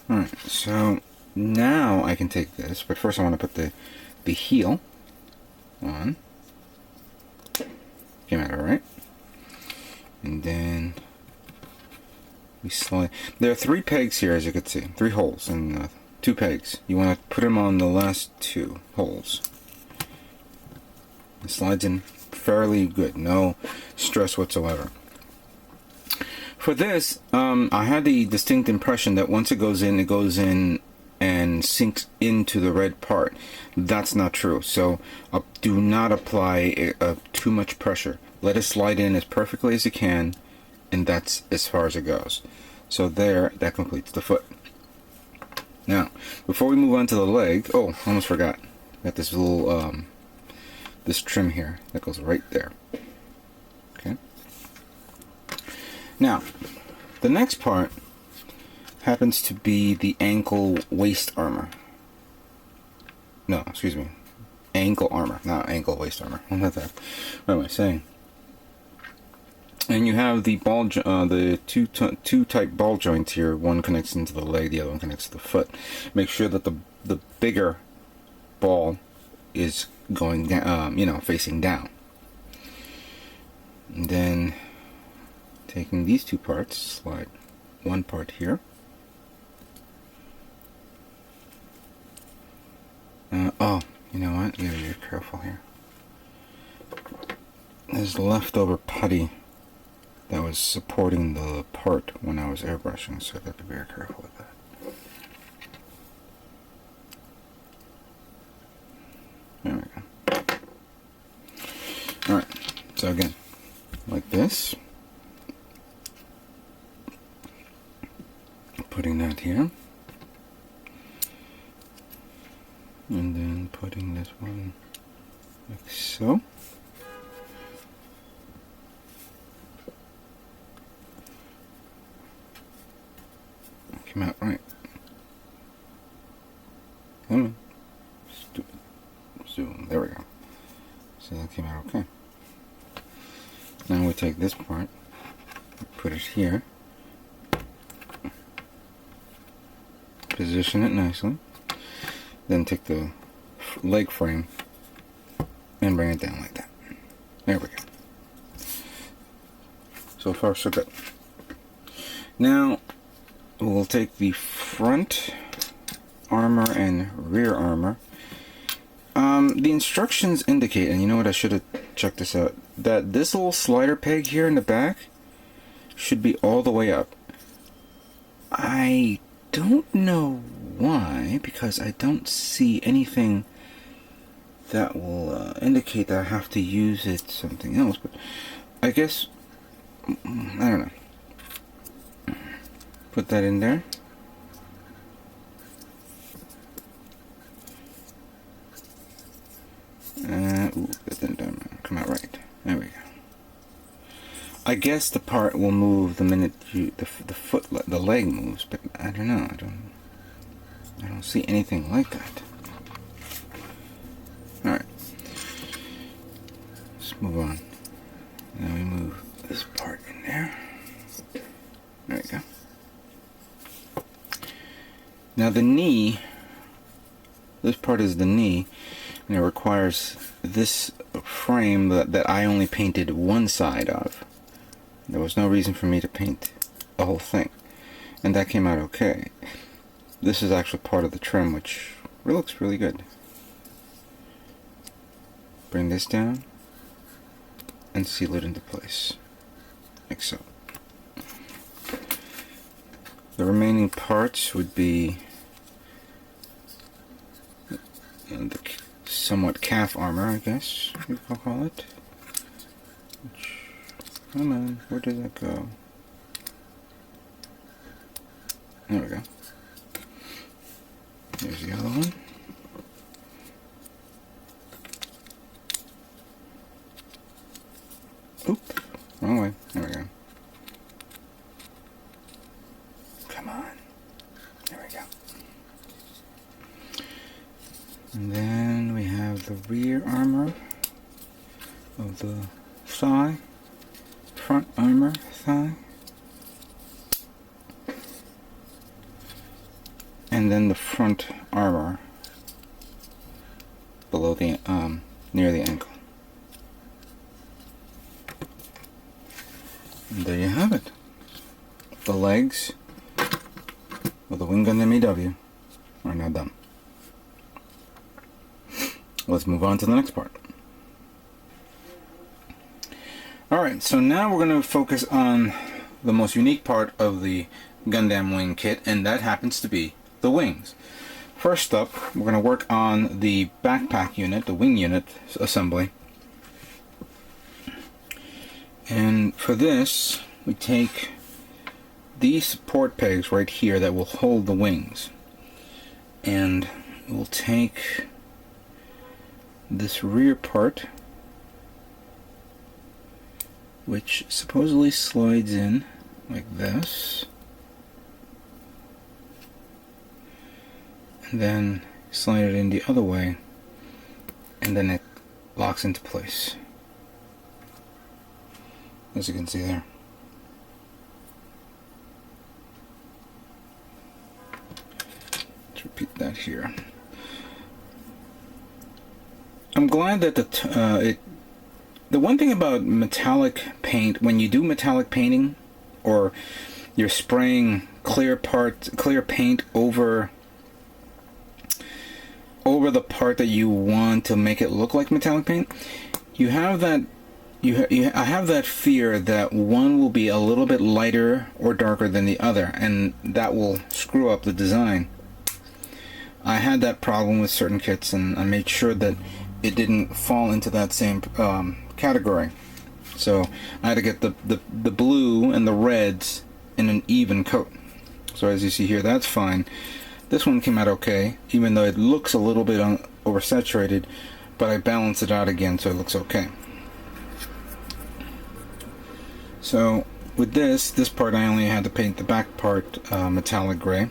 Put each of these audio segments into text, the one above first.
Alright, so now I can take this, but first I want to put the heel on. Came out alright. And then we slide. There are 3 pegs here, as you can see. 3 holes and 2 pegs. You want to put them on the last 2 holes. It slides in fairly good, no stress whatsoever. For this, I had the distinct impression that once it goes in and sinks into the red part. That's not true. So do not apply too much pressure. Let it slide in as perfectly as you can, and that's as far as it goes. So there, that completes the foot. Now, before we move on to the leg, oh, almost forgot. Got this little this trim here that goes right there. Okay. Now, the next part happens to be the ankle waist armor. No, excuse me. Ankle armor, not ankle waist armor. What am I saying? And you have the ball, the two type ball joints here. One connects into the leg, the other one connects to the foot. Make sure that the bigger ball is going down, facing down. And then taking these 2 parts, slide one part here. Oh, you know what? You gotta be careful here. There's leftover putty that was supporting the part when I was airbrushing, so I have to be very careful with that. There we go. Alright, so again, like this. Putting that here. And then putting this one like so. Came out right. Come on. Stupid zoom. There we go. So that came out okay. Now we take this part, put it here, position it nicely, then take the leg frame and bring it down like that. There we go. So far so good. Now we'll take the front armor and rear armor. The instructions indicate, and you know what, I should have checked this out, that this little slider peg here in the back should be all the way up. I don't know why, because I don't see anything that will indicate that I have to use it something else, but I guess, I don't know. Put that in there. Ooh, that didn't come out right. There we go. I guess the part will move the minute the leg moves, but I don't know. I don't see anything like that. All right. Let's move on. Now we move this part in there. There we go. Now the knee, this part is the knee, and it requires this frame that I only painted one side of. There was no reason for me to paint the whole thing, and that came out okay. This is actually part of the trim, which looks really good. Bring this down and seal it into place, like so. The remaining parts would be the somewhat calf armor, I guess you could call it. Come on, where did that go? There we go. There's the other one. Oop, wrong way. There we go. Come on. There we go. And then we have the rear armor of the thigh, front armor, thigh. and then the front armor below the near the ankle. And there you have it. The legs of the Wing Gundam EW are now done. Let's move on to the next part. Alright, so now we're going to focus on the most unique part of the Gundam Wing kit, and that happens to be the wings. First up, we're going to work on the backpack unit, the wing unit assembly. And for this, we take these support pegs right here that will hold the wings. And we'll take this rear part, which supposedly slides in like this, and then slide it in the other way, and then it locks into place, as you can see there. Let's repeat that here. I'm glad that the one thing about metallic paint, when you do metallic painting, or you're spraying clear paint over the part that you want to make it look like metallic paint, you have that I have that fear that one will be a little bit lighter or darker than the other, and that will screw up the design. I had that problem with certain kits, and I made sure that it didn't fall into that same category. So I had to get the blue and the reds in an even coat. So as you see here, that's fine. This one came out okay, even though it looks a little bit oversaturated, but I balanced it out again so it looks okay. So with this part, I only had to paint the back part metallic gray,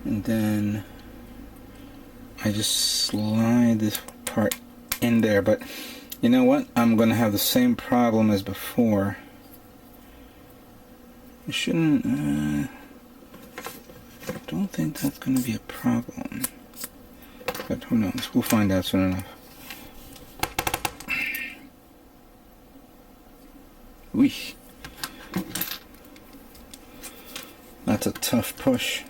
and then I just slide this part in there. But you know what? I'm going to have the same problem as before. I shouldn't... I don't think that's going to be a problem. But who knows? We'll find out soon enough. Weesh. That's a tough push.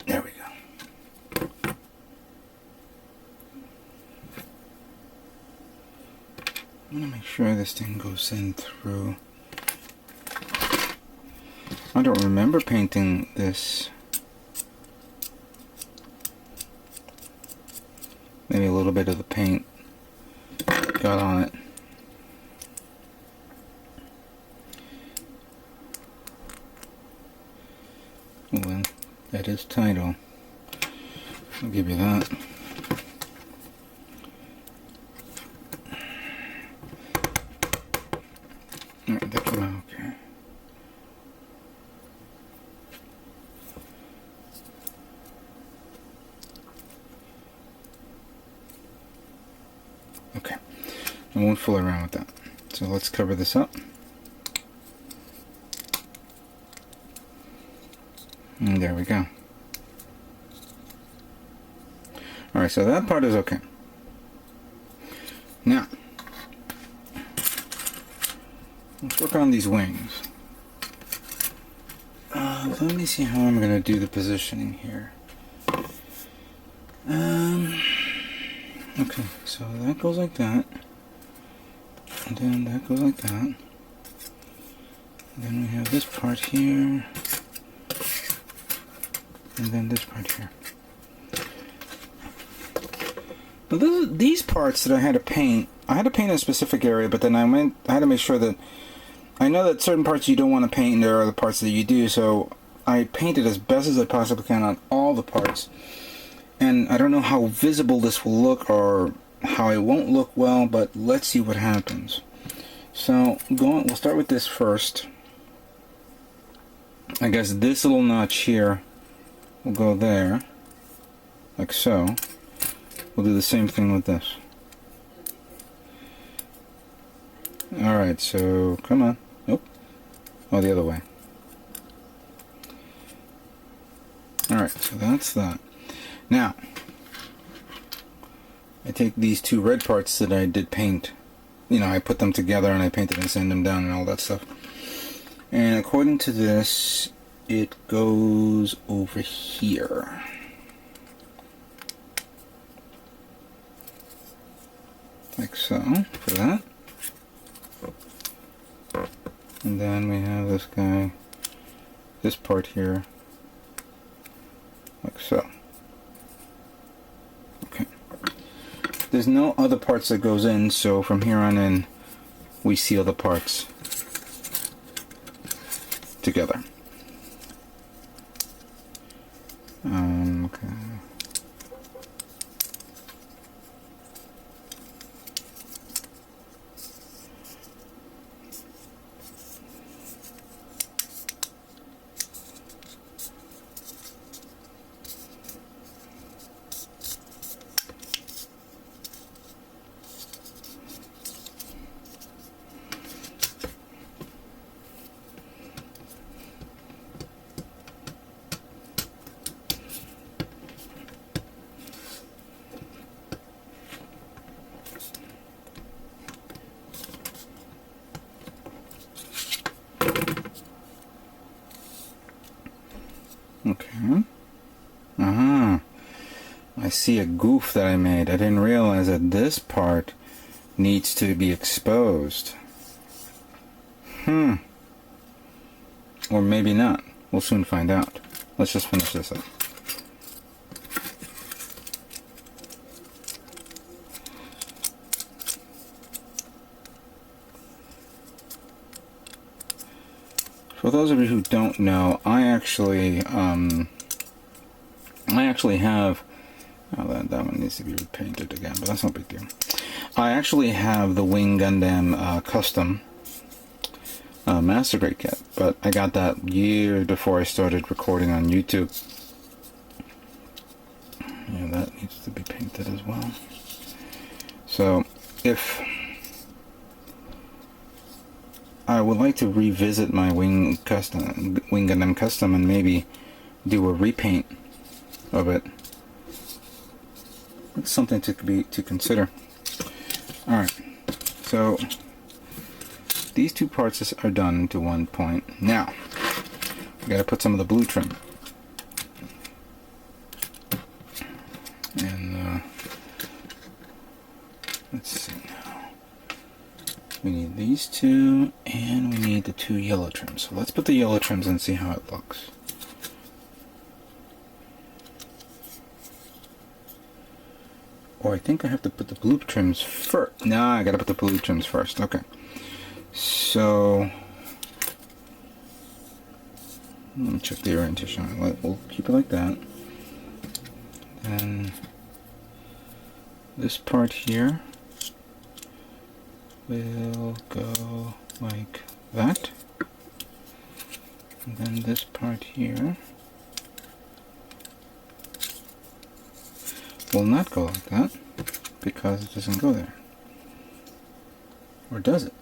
There we go. I'm gonna make sure this thing goes in through. I don't remember painting this. Maybe a little bit of the paint got on it. Well, that is title. I'll give you that. Alright, that came out okay. Okay, I won't fool around with that. So let's cover this up. And there we go. Alright, so that part is okay. Now, let's work on these wings. Let me see how I'm going to do the positioning here. Okay, so that goes like that. And then that goes like that. And then we have this part here. And then this part here. Now these parts that I had to paint in a specific area, but then I had to make sure that, I know that certain parts you don't want to paint and there are other parts that you do, so I painted as best as I possibly can on all the parts. And I don't know how visible this will look or how it won't look well, but let's see what happens. So we'll start with this first. I guess this little notch here will go there, like so. We'll do the same thing with this. Alright, so come on. Nope. Oh, the other way. Alright, so that's that. Now, I take these two red parts that I did paint. You know, I put them together and I painted and sand them down and all that stuff. And according to this, it goes over here. Like so, for that. And then we have this guy, this part here, like so. Okay. There's no other parts that goes in, so from here on in, we seal the parts together. Okay. Okay. I see a goof that I made. I didn't realize that this part needs to be exposed. Or maybe not. We'll soon find out. Let's just finish this up. For those of you who don't know, I actually have, oh, that one needs to be repainted again, but that's no big deal. I actually have the Wing Gundam Custom Master Grade kit, but I got that years before I started recording on YouTube. Yeah, that needs to be painted as well. So, if I would like to revisit my Wing Gundam Custom and maybe do a repaint of it. It's something to consider. Alright, so these two parts are done to one point. Now, we gotta put some of the blue trim. And let's see now. We need these two, and we need the two yellow trims. So let's put the yellow trims and see how it looks. Or I think I have to put the blue trims first. No, I gotta put the blue trims first. Okay. So, let me check the orientation. We'll keep it like that. Then this part here will go like that. And then this part here will not go like that because it doesn't go there. Or does it?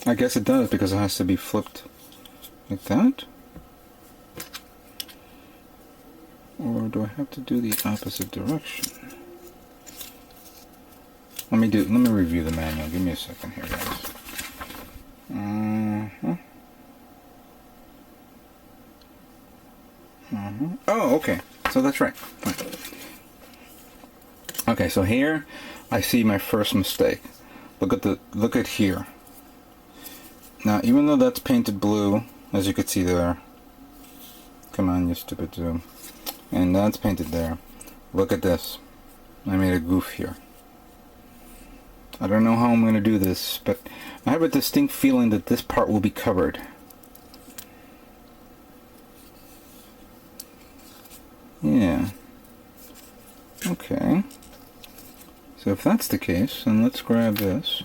I guess it does because it has to be flipped like that. Or do I have to do the opposite direction? Let me review the manual. Give me a second here, guys. Oh, okay. So that's right. Fine. Okay, so here I see my first mistake. Look at here. Now, even though that's painted blue, as you could see there. Come on, you stupid zoom. And that's painted there. Look at this. I made a goof here. I don't know how I'm going to do this, but I have a distinct feeling that this part will be covered. Yeah. Okay. So if that's the case, then let's grab this.